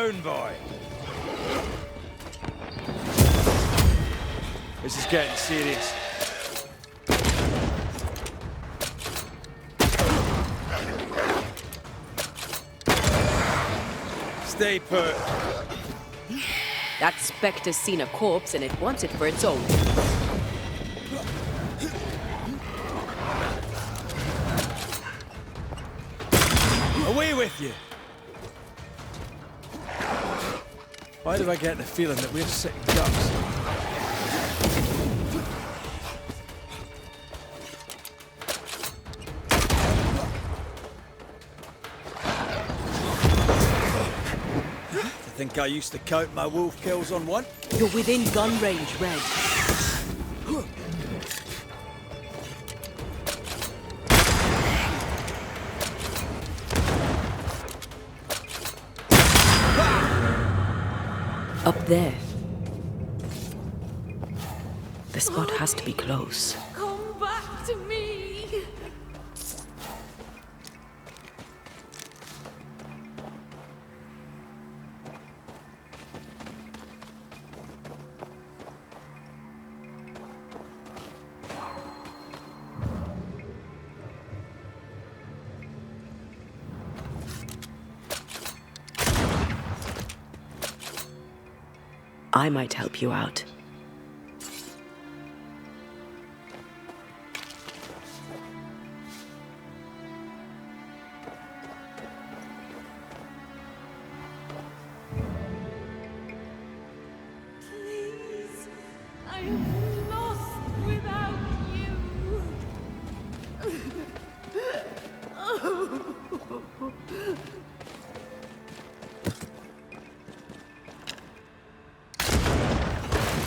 own boy. This is getting serious. Stay put. That spectre's seen a corpse and it wants it for its own. Away with you! Why do I get the feeling that we're sitting ducks? I think I used to count my wolf kills on one. You're within gun range, Red. Up there. The spot has to be close. Come back to me. I might help you out. Please, I am lost without you.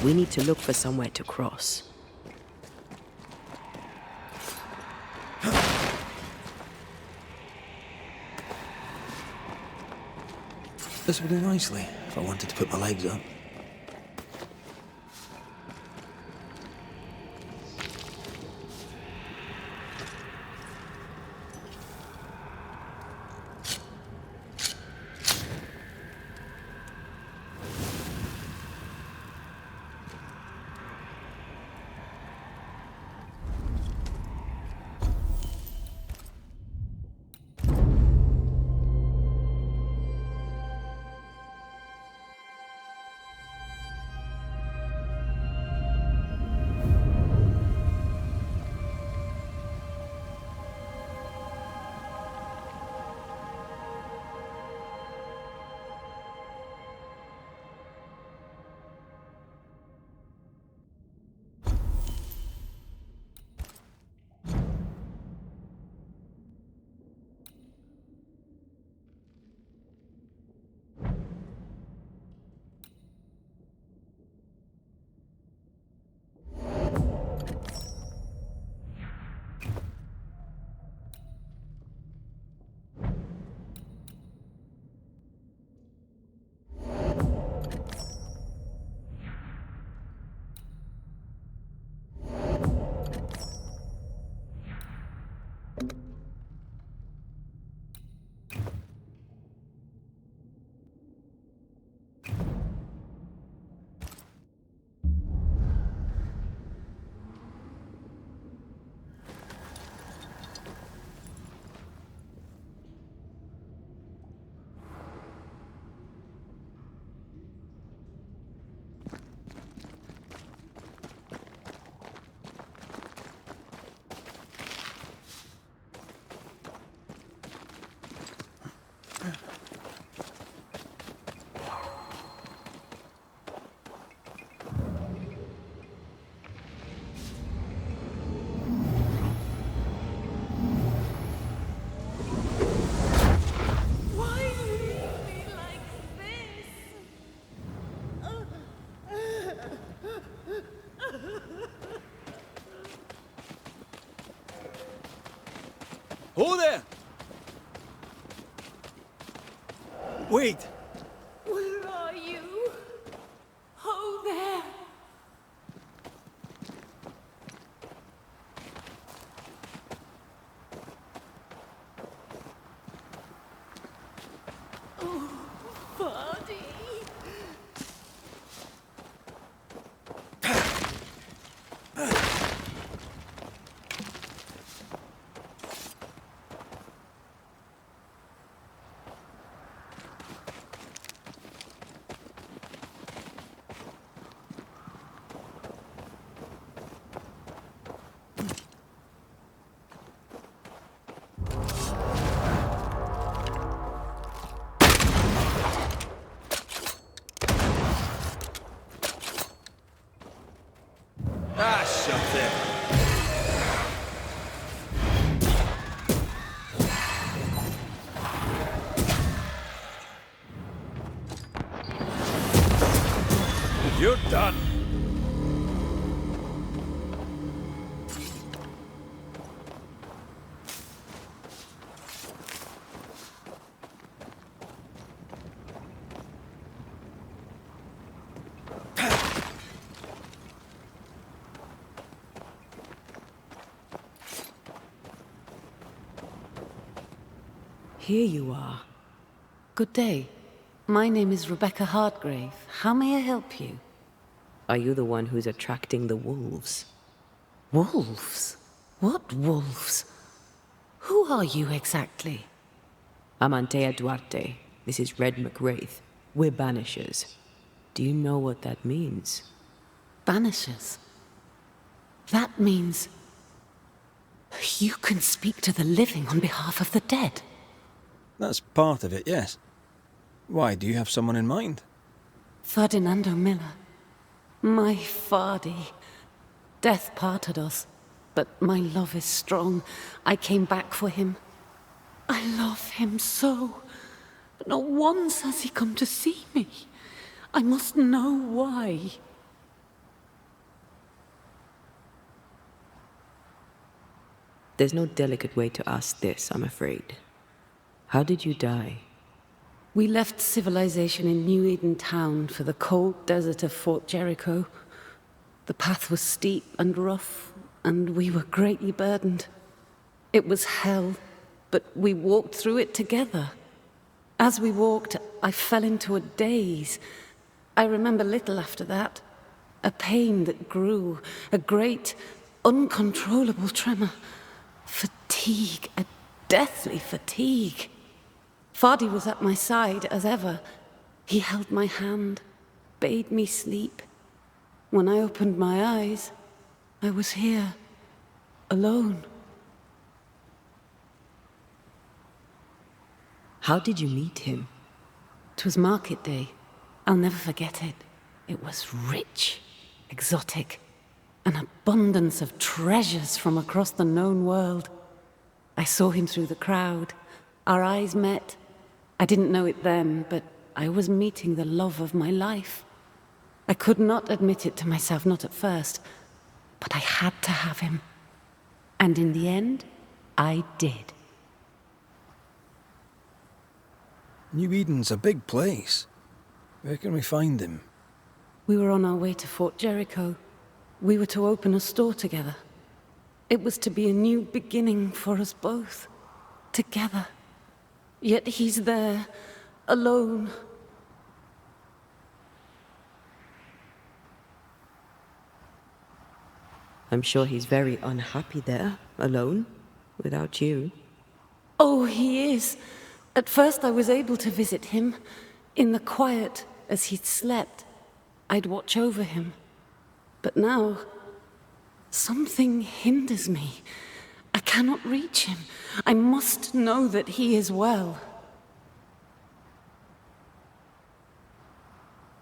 We need to look for somewhere to cross. This would do nicely if I wanted to put my legs up. Who there? Wait! Where are you? Oh, there. Oh, Ferdinand. here you are. Good day. My name is Rebecca Hardgrave. How may I help you? Are you the one who's attracting the wolves? Wolves? What wolves? Who are you exactly? I'm Antea Duarte. This is Red McWraith. We're Banishers. Do you know what that means? Banishers? That means... you can speak to the living on behalf of the dead. That's part of it, yes. Why, do you have someone in mind? Ferdinando Miller. My Fardy. Death parted us, but my love is strong. I came back for him. I love him so. But not once has he come to see me. I must know why. There's no delicate way to ask this, I'm afraid. How did you die? We left civilization in New-Eden town for the cold desert of Fort Jericho. The path was steep and rough, and we were greatly burdened. It was hell, but we walked through it together. As we walked, I fell into a daze. I remember little after that. A pain that grew, a great, uncontrollable tremor. Fatigue, a deathly fatigue. Fardy was at my side, as ever. He held my hand, bade me sleep. When I opened my eyes, I was here, alone. How did you meet him? 'Twas market day. I'll never forget it. It was rich, exotic, an abundance of treasures from across the known world. I saw him through the crowd. Our eyes met. I didn't know it then, but I was meeting the love of my life. I could not admit it to myself, not at first, but I had to have him. And in the end, I did. New-Eden's a big place. Where can we find him? We were on our way to Fort Jericho. We were to open a store together. It was to be a new beginning for us both, together. Yet he's there, alone. I'm sure he's very unhappy there, alone, without you. Oh, he is. At first I was able to visit him. In the quiet, as he'd slept, I'd watch over him. But now, something hinders me. I cannot reach him. I must know that he is well.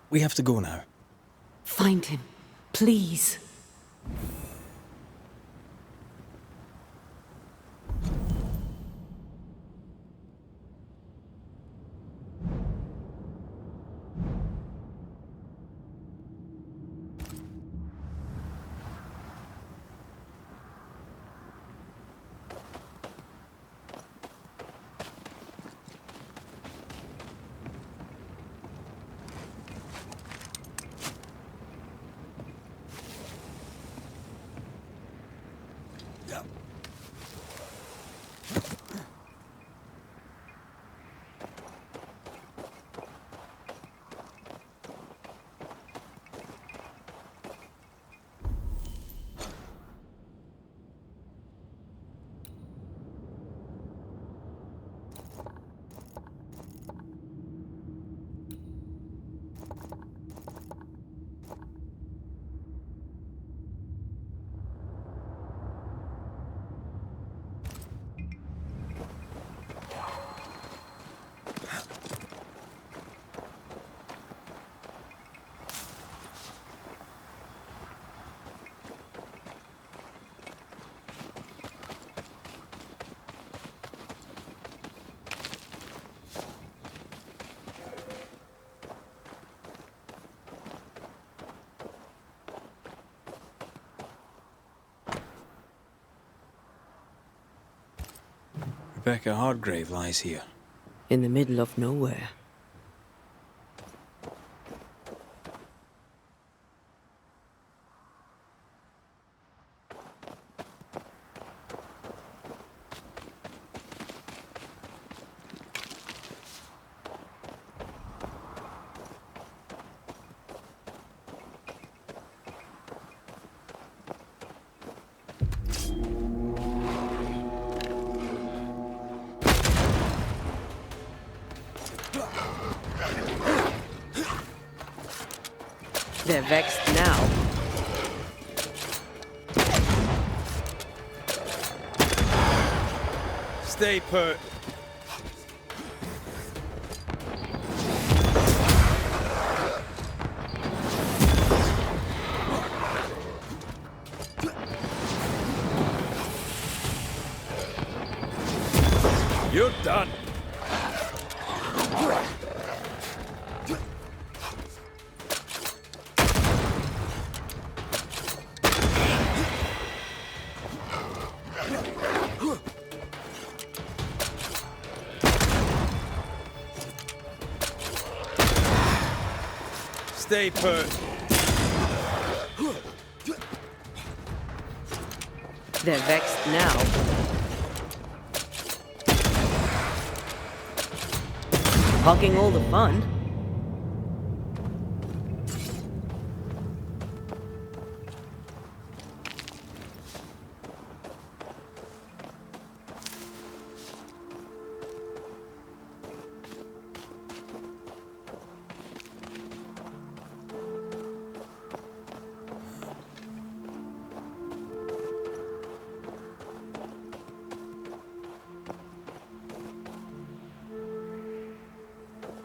We have to go now. Find him, please. Rebecca Hardgrave lies here. In the middle of nowhere. They're vexed now. Stay put. You're done. Stay put. They're vexed now. Hogging all the fun.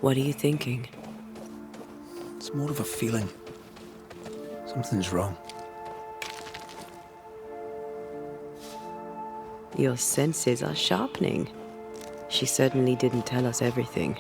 What are you thinking? It's more of a feeling. Something's wrong. Your senses are sharpening. She certainly didn't tell us everything.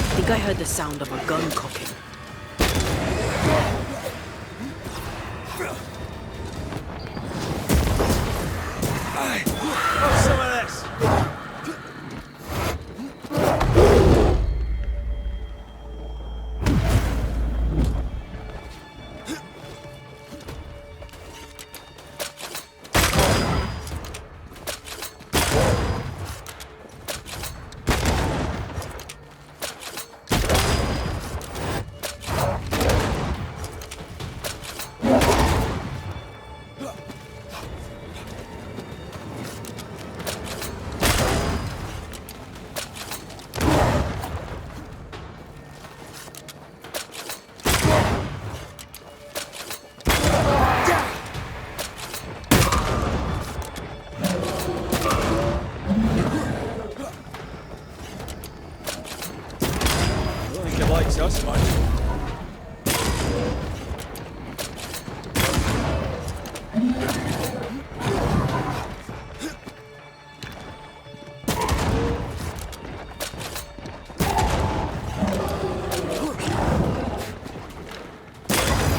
I think I heard the sound of a gun cocking. Have some of this.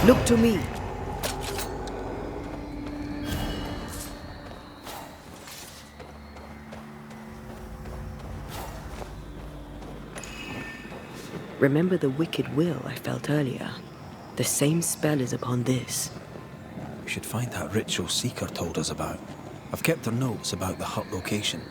Look to me. Remember the wicked will I felt earlier? The same spell is upon this. We should find that ritual Seeker told us about. I've kept her notes about the hut location.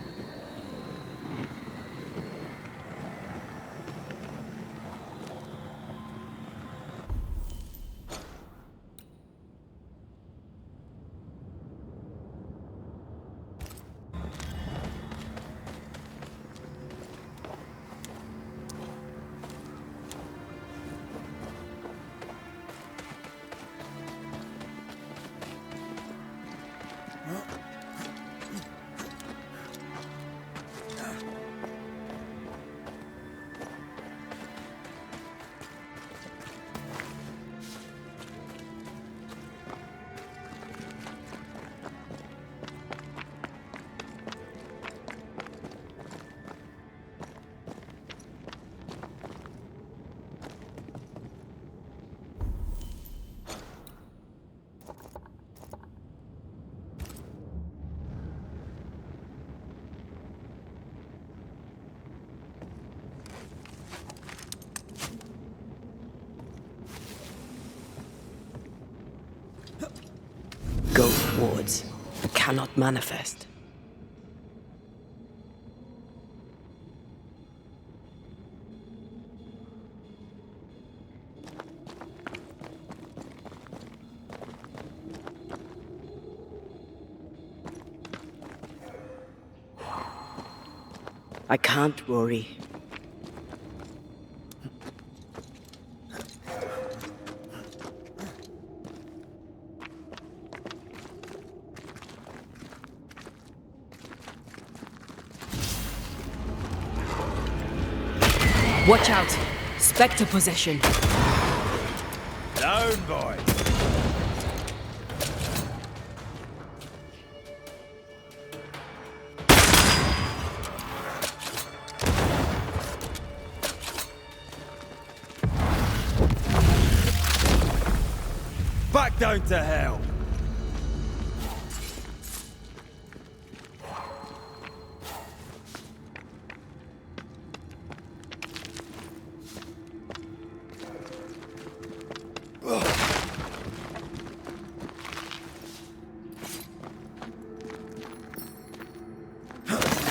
Ghost wards cannot manifest. I can't, Rory. Watch out! Spectre possession! Down, boy! Back down to hell!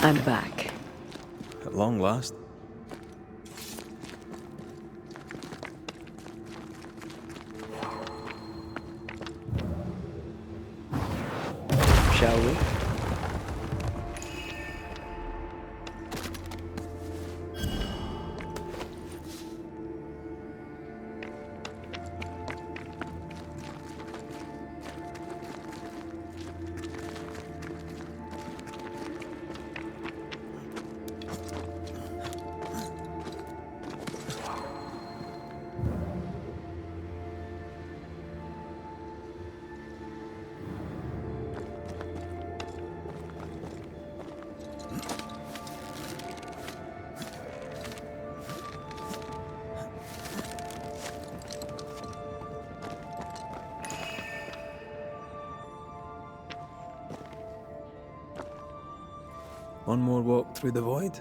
I'm back. At long last. Shall we? One more walk through the void.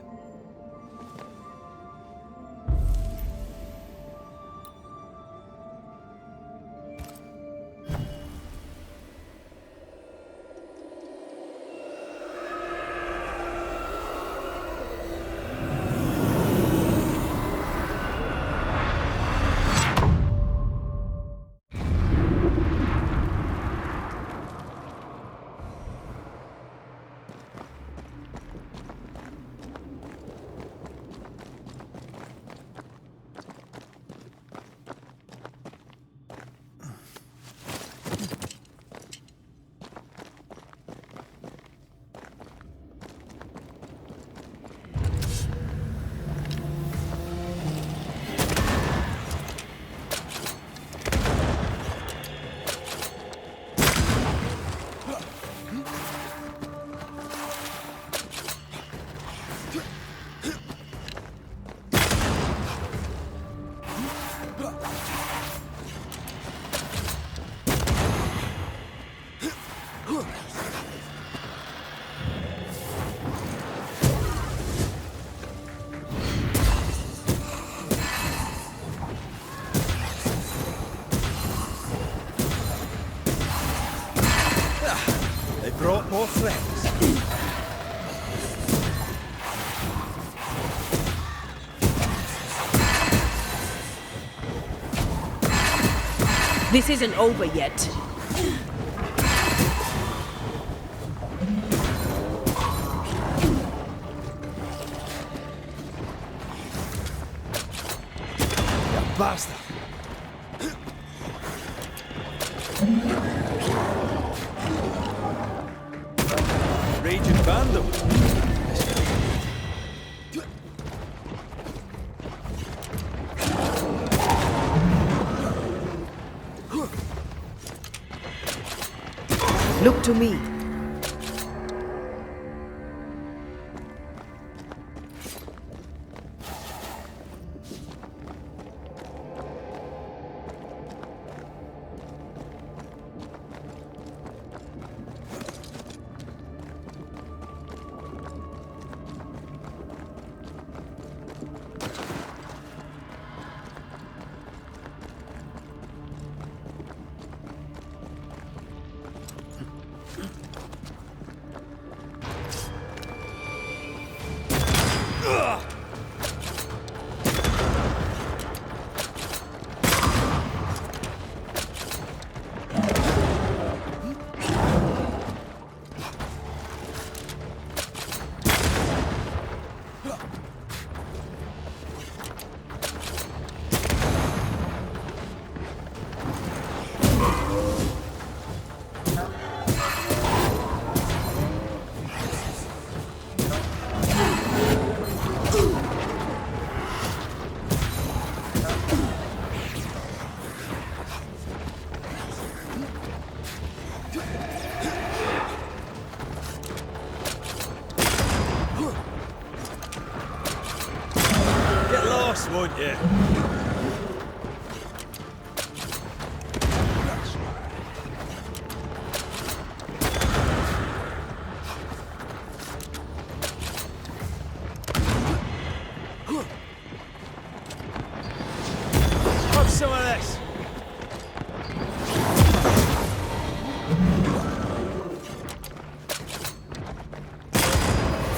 More friends. This isn't over yet. Bastard. Raging vandal. Look to me. Won't you? Have some of this.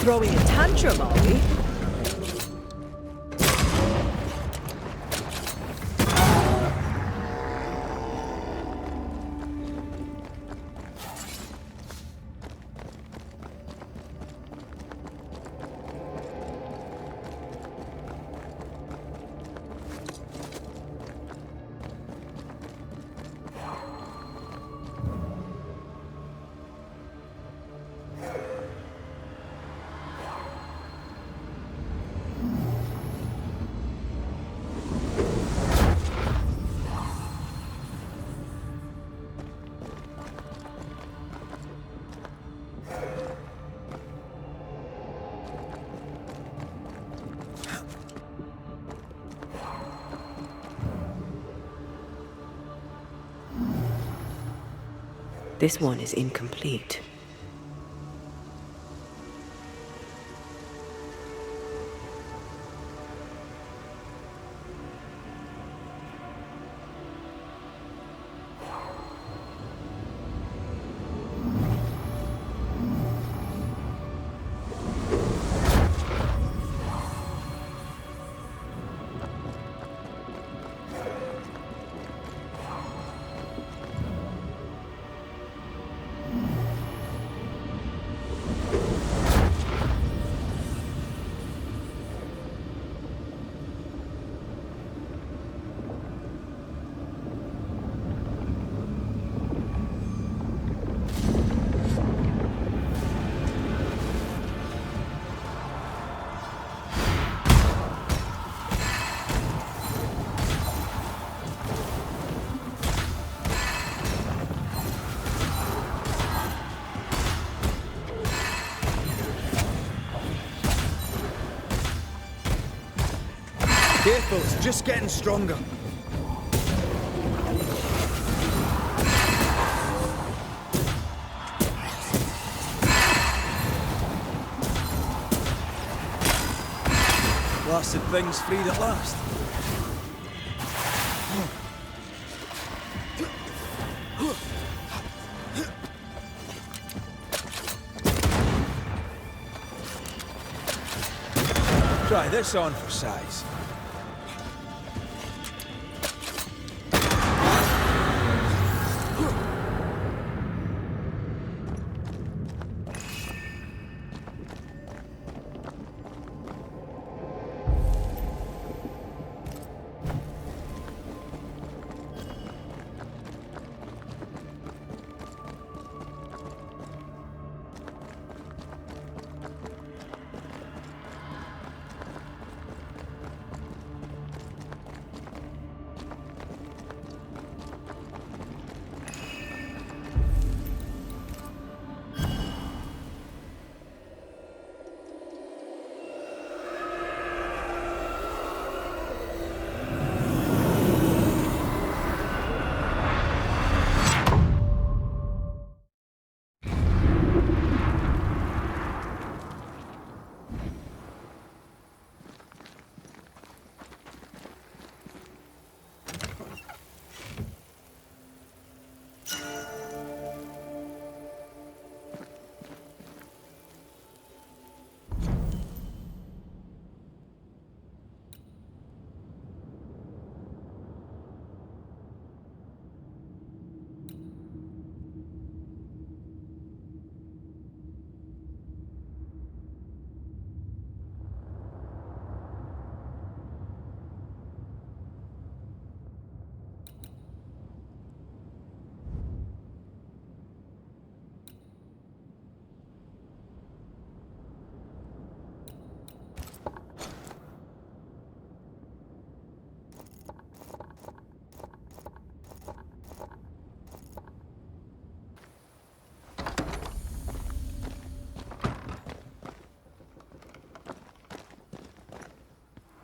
Throwing a tantrum, are we? This one is incomplete. Careful, it's just getting stronger. Blasted thing's freed at last. Try this on for size.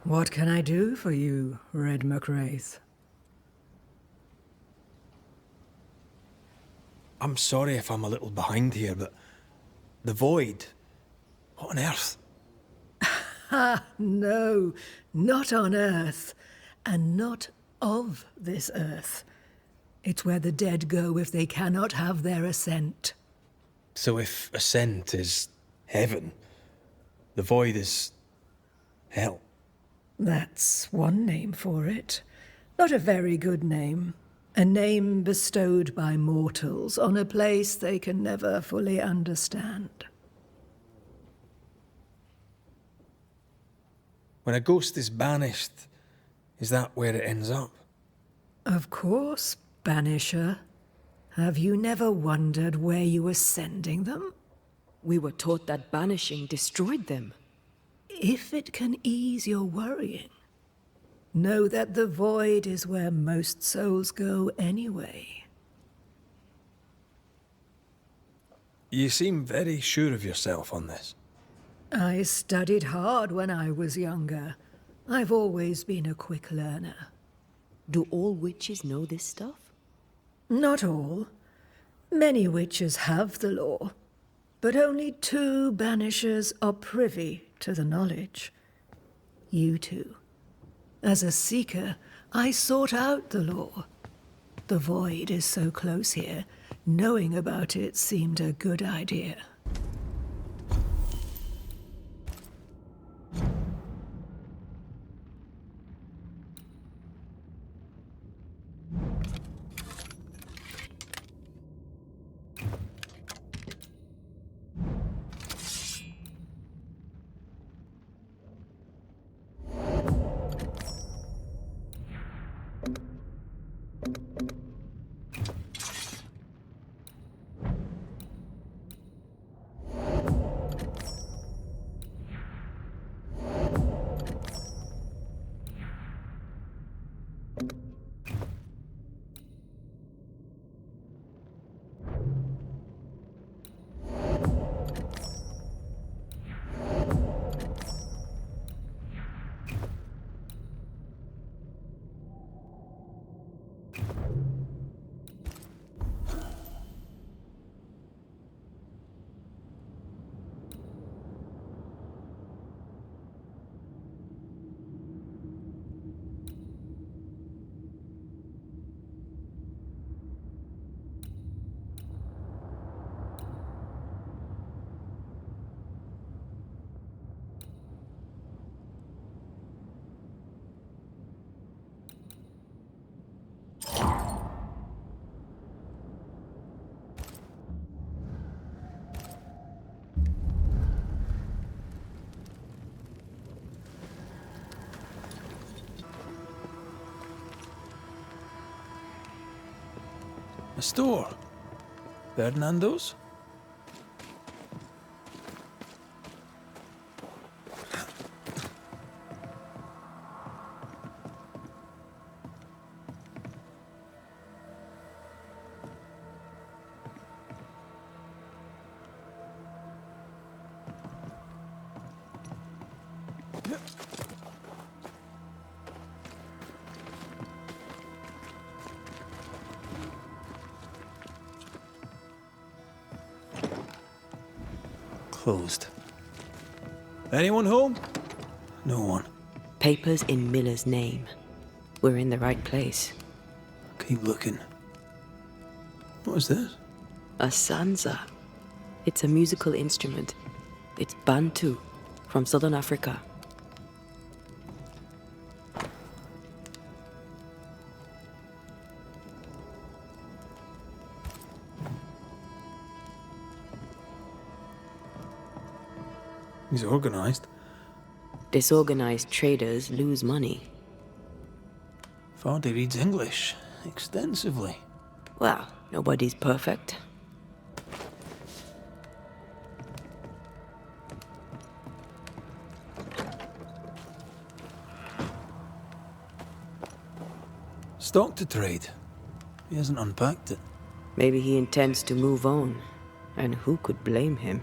What can I do for you, Red McWraith? I'm sorry if I'm a little behind here, but the void, what on earth? No, not on Earth, and not of this Earth. It's where the dead go if they cannot have their ascent. So if ascent is heaven, the void is hell. That's one name for it. Not a very good name. A name bestowed by mortals on a place they can never fully understand. When a ghost is banished, is that where it ends up? Of course, Banisher. Have you never wondered where you were sending them? We were taught that banishing destroyed them. If it can ease your worrying, know that the void is where most souls go anyway. You seem very sure of yourself on this. I studied hard when I was younger. I've always been a quick learner. Do all witches know this stuff? Not all. Many witches have the law, but only 2 banishers are privy to the knowledge. You two. As a seeker, I sought out the law. The void is so close here, knowing about it seemed a good idea. A store. Ferdinando's? Closed. Anyone home? No one. Papers in Miller's name. We're in the right place. Keep looking. What is this? A sansa. It's a musical instrument. It's Bantu, from southern Africa. He's organized. Disorganized traders lose money. Fardy reads English extensively. Well, nobody's perfect. Stock to trade. He hasn't unpacked it. Maybe he intends to move on. And who could blame him?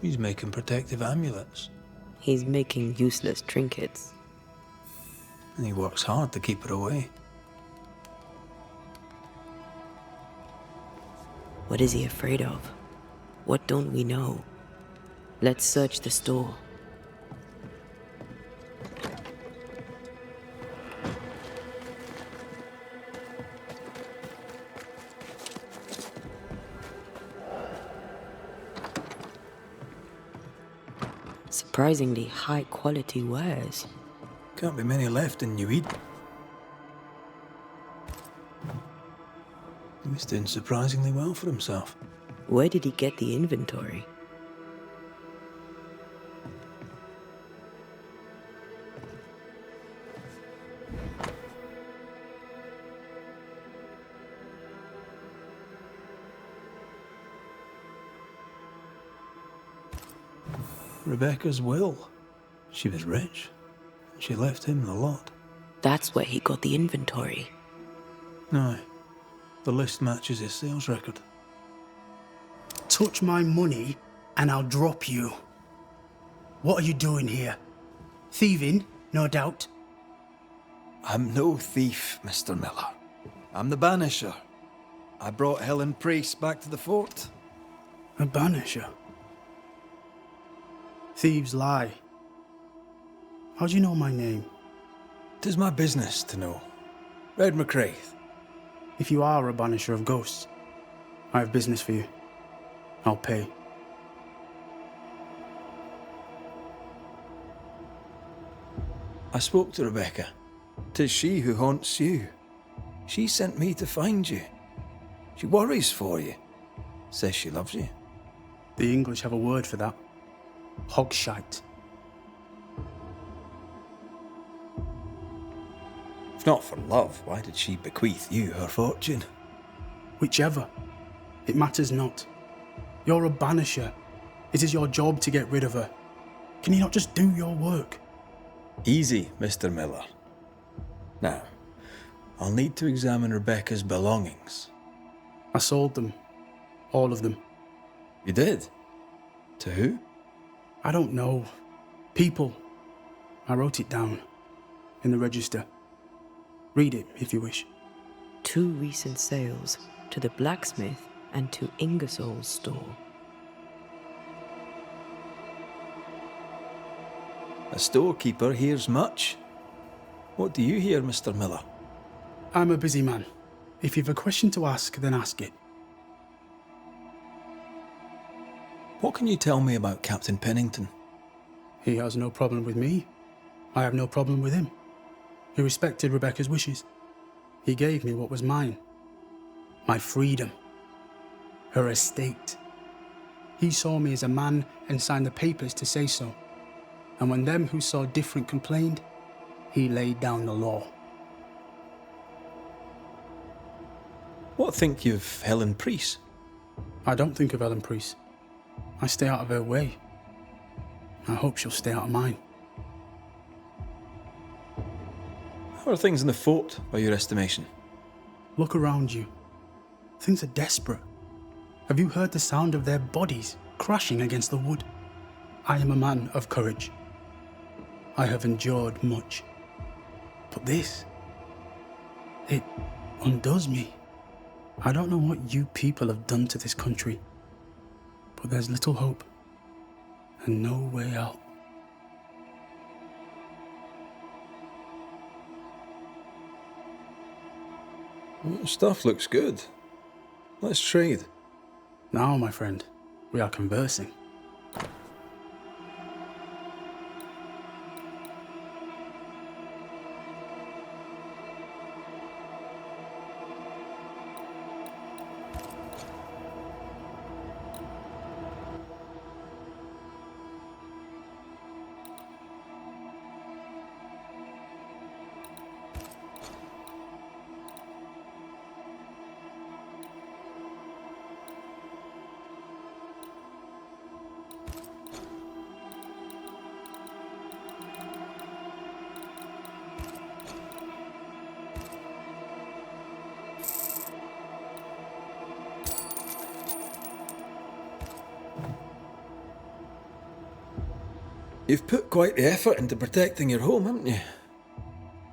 He's making protective amulets. He's making useless trinkets. And he works hard to keep her away. What is he afraid of? What don't we know? Let's search the store. Surprisingly high quality wares. Can't be many left in Newid. He was doing surprisingly well for himself. Where did he get the inventory? Rebecca's will. She was rich. She left him the lot. That's where he got the inventory. No. The list matches his sales record. Touch my money and I'll drop you. What are you doing here? Thieving, no doubt. I'm no thief, Mr. Miller. I'm the Banisher. I brought Helen Priest back to the fort. A banisher? Thieves lie. How do you know my name? 'Tis my business to know. Red McCraith. If you are a banisher of ghosts, I have business for you. I'll pay. I spoke to Rebecca. 'Tis she who haunts you. She sent me to find you. She worries for you. Says she loves you. The English have a word for that. Hogshite. If not for love, why did she bequeath you her fortune? Whichever. It matters not. You're a banisher. It is your job to get rid of her. Can you not just do your work? Easy, Mr. Miller. Now, I'll need to examine Rebecca's belongings. I sold them. All of them. You did? To who? I don't know. People. I wrote it down. In the register. Read it, if you wish. 2 recent sales to the blacksmith and to Ingersoll's store. A storekeeper hears much. What do you hear, Mr. Miller? I'm a busy man. If you've a question to ask, then ask it. What can you tell me about Captain Pennington? He has no problem with me. I have no problem with him. He respected Rebecca's wishes. He gave me what was mine. My freedom. Her estate. He saw me as a man and signed the papers to say so. And when them who saw different complained, he laid down the law. What think you of Helen Priest? I don't think of Ellen Priest. I stay out of her way. I hope she'll stay out of mine. How are things in the fort, by your estimation? Look around you. Things are desperate. Have you heard the sound of their bodies crashing against the wood? I am a man of courage. I have endured much. But this, it undoes me. I don't know what you people have done to this country, but there's little hope and no way out. Well, stuff looks good. Let's trade. Now, my friend, we are conversing. You've put quite the effort into protecting your home, haven't you?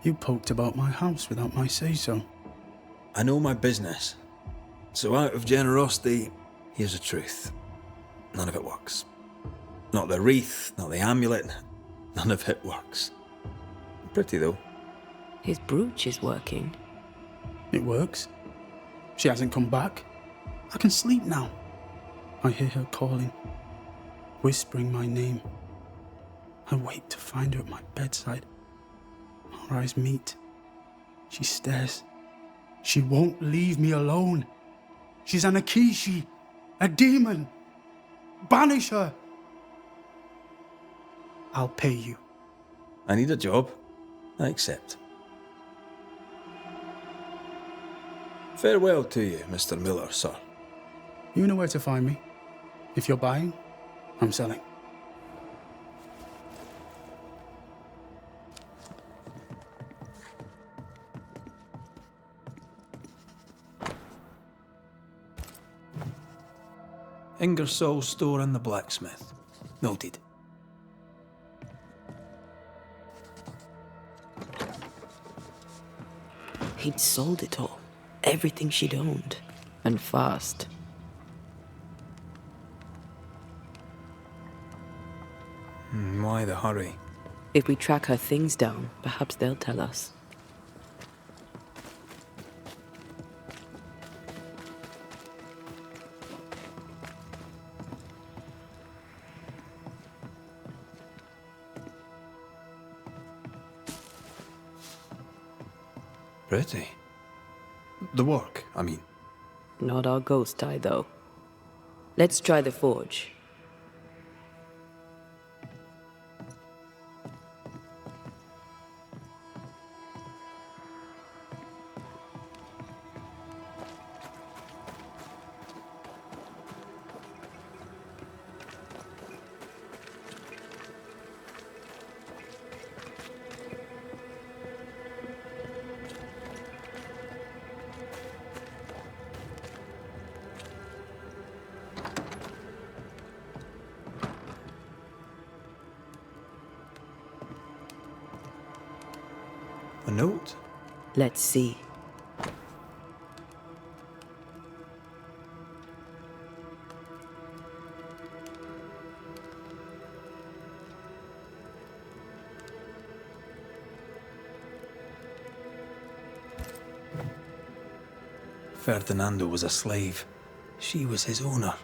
You poked about my house without my say-so. I know my business. So out of generosity, here's the truth. None of it works. Not the wreath, not the amulet, none of it works. Pretty though. His brooch is working. It works. She hasn't come back. I can sleep now. I hear her calling, whispering my name. I wait to find her at my bedside. Our eyes meet. She stares. She won't leave me alone. She's an Akishi, a demon. Banish her. I'll pay you. I need a job. I accept. Farewell to you, Mr. Miller, sir. You know where to find me. If you're buying, I'm selling. Ingersoll store in the blacksmith. Noted. He'd sold it all. Everything she'd owned. And fast. Why the hurry? If we track her things down, perhaps they'll tell us. Pretty. The work, I mean. Not our ghost eye, though. Let's try the forge. A note? Let's see. Ferdinando was a slave. She was his owner.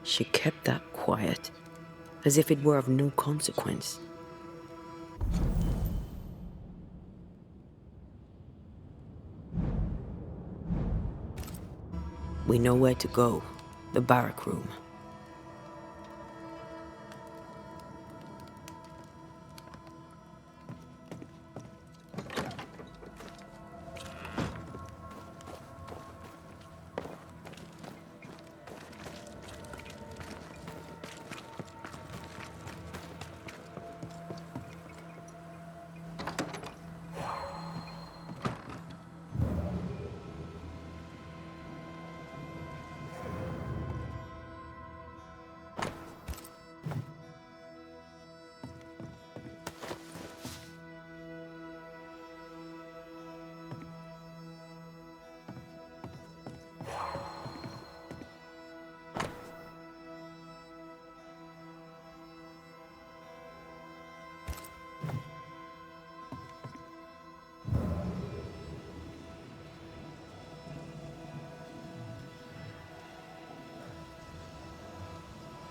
She kept that quiet, as if it were of no consequence. We know where to go. The barrack room.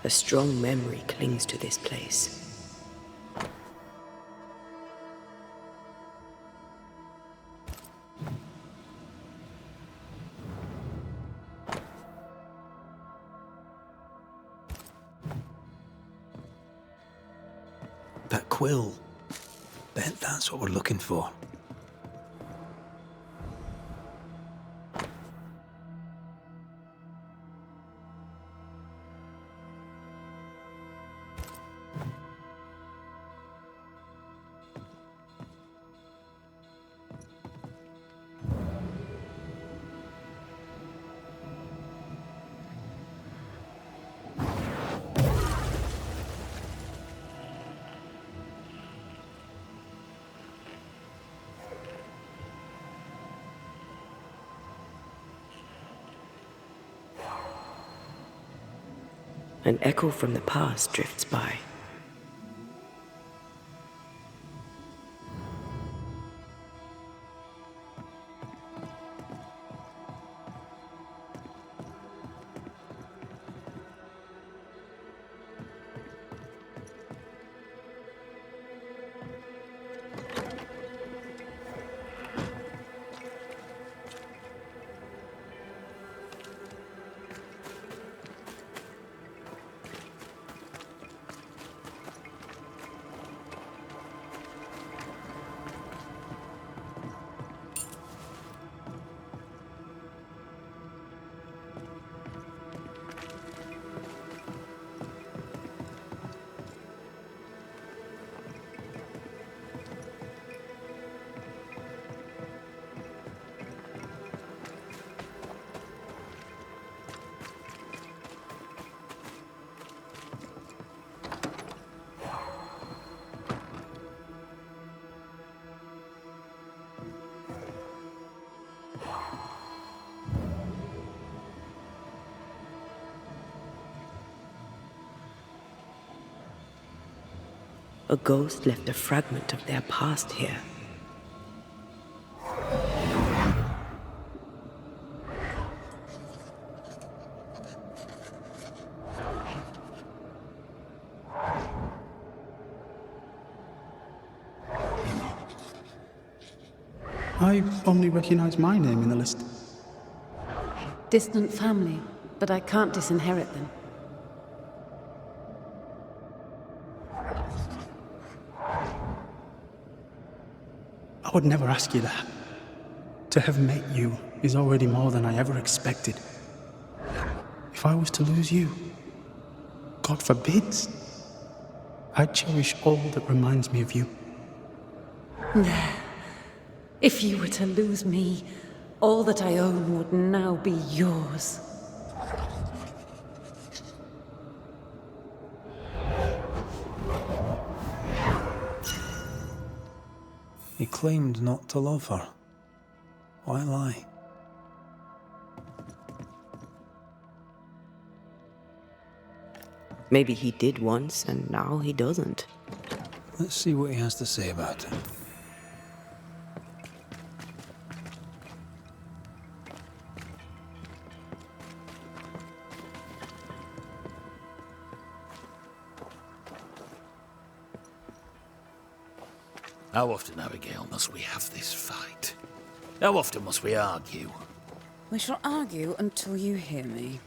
A strong memory clings to this place. That quill. Bet that's what we're looking for. An echo from the past drifts by. A ghost left a fragment of their past here. I only recognize my name in the list. Distant family, but I can't disinherit them. I would never ask you that. To have met you is already more than I ever expected. If I was to lose you, God forbids, I'd cherish all that reminds me of you. If you were to lose me, all that I own would now be yours. He claimed not to love her. Why lie? Maybe he did once, and now he doesn't. Let's see what he has to say about it. How often, Abigail, must we have this fight? How often must we argue? We shall argue until you hear me.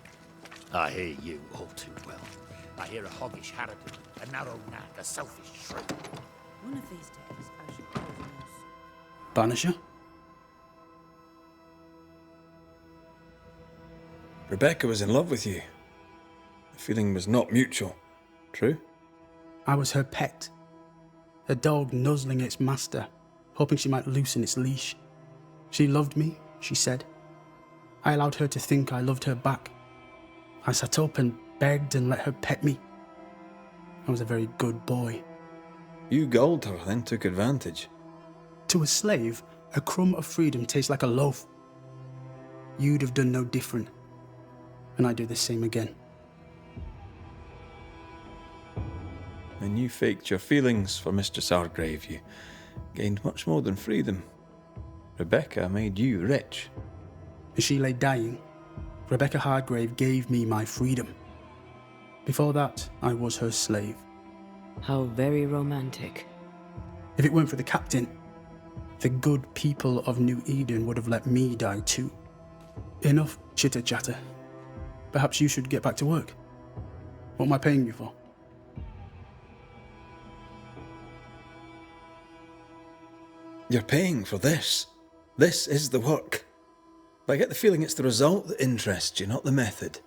I hear you all too well. I hear a hoggish harridan, a narrow knack, a selfish shrew. One of these days, I shall call you. Banisher? Rebecca was in love with you. The feeling was not mutual. True? I was her pet. A dog nuzzling its master, hoping she might loosen its leash. She loved me, she said. I allowed her to think I loved her back. I sat up and begged and let her pet me. I was a very good boy. You gulled her, then took advantage. To a slave, a crumb of freedom tastes like a loaf. You'd have done no different, and I'd do the same again. When you faked your feelings for Mistress Hargrave, you gained much more than freedom. Rebecca made you rich. As she lay dying, Rebecca Hargrave gave me my freedom. Before that, I was her slave. How very romantic. If it weren't for the captain, the good people of New Eden would have let me die too. Enough chitter-chatter. Perhaps you should get back to work. What am I paying you for? You're paying for this. This is the work. But I get the feeling it's the result that interests you, not the method.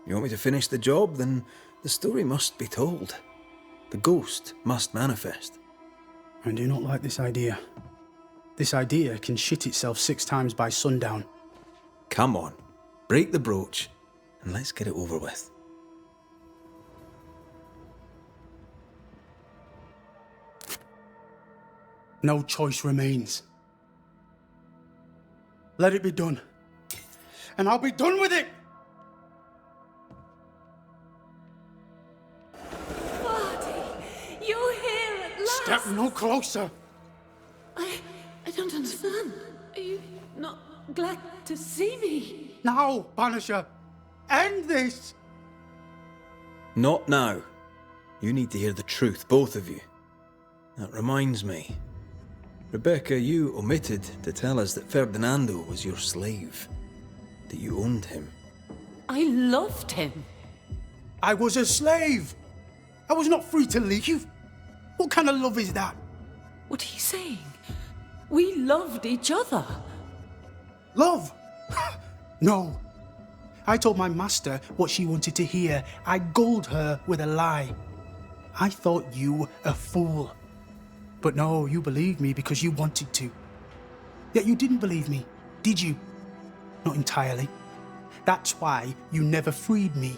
You want me to finish the job, then the story must be told. The ghost must manifest. I do not like this idea. This idea can shit itself 6 times by sundown. Come on, break the brooch, and let's get it over with. No choice remains. Let it be done. And I'll be done with it! Vardy, you're here at last. Step no closer! I don't understand. Are you not glad to see me? Now, Banisher! End this! Not now. You need to hear the truth, both of you. That reminds me. Rebecca, you omitted to tell us that Ferdinando was your slave. That you owned him. I loved him. I was a slave! I was not free to leave! What kind of love is that? What are you saying? We loved each other. Love? No. I told my master what she wanted to hear. I gulled her with a lie. I thought you a fool. But no, you believed me because you wanted to. Yet you didn't believe me, did you? Not entirely. That's why you never freed me.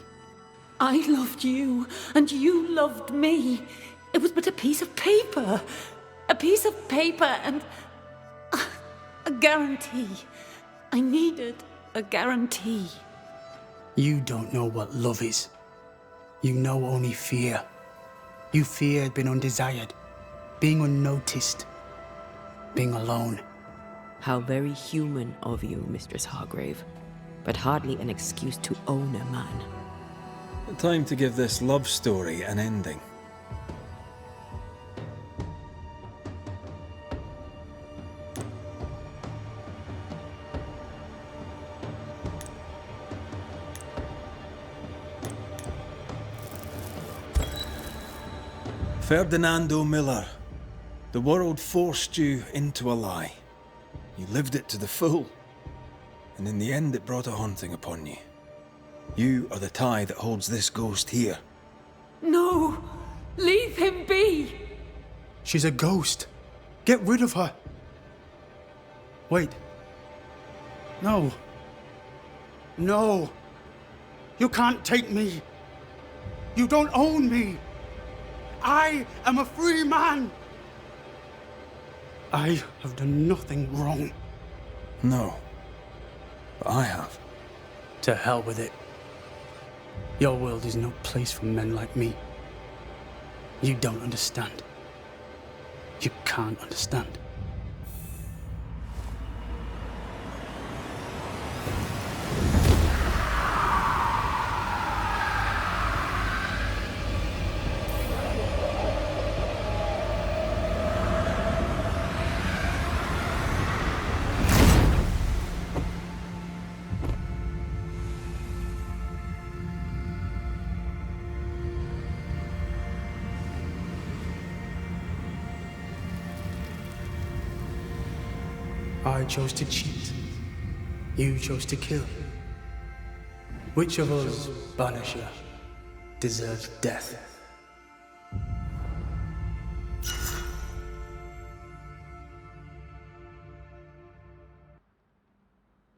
I loved you, and you loved me. It was but a piece of paper. A piece of paper and a guarantee. I needed a guarantee. You don't know what love is. You know only fear. You feared being undesired, being unnoticed, being alone. How very human of you, Mistress Hargrave, but hardly an excuse to own a man. Time to give this love story an ending. Ferdinando Miller, the world forced you into a lie. You lived it to the full, and in the end it brought a haunting upon you. You are the tie that holds this ghost here. No! Leave him be! She's a ghost. Get rid of her. Wait. No. No. You can't take me. You don't own me. I am a free man. I have done nothing wrong. No, but I have. To hell with it. Your world is no place for men like me. You don't understand. You can't understand. I chose to cheat. You chose to kill. Which of us, Banisher, deserves death?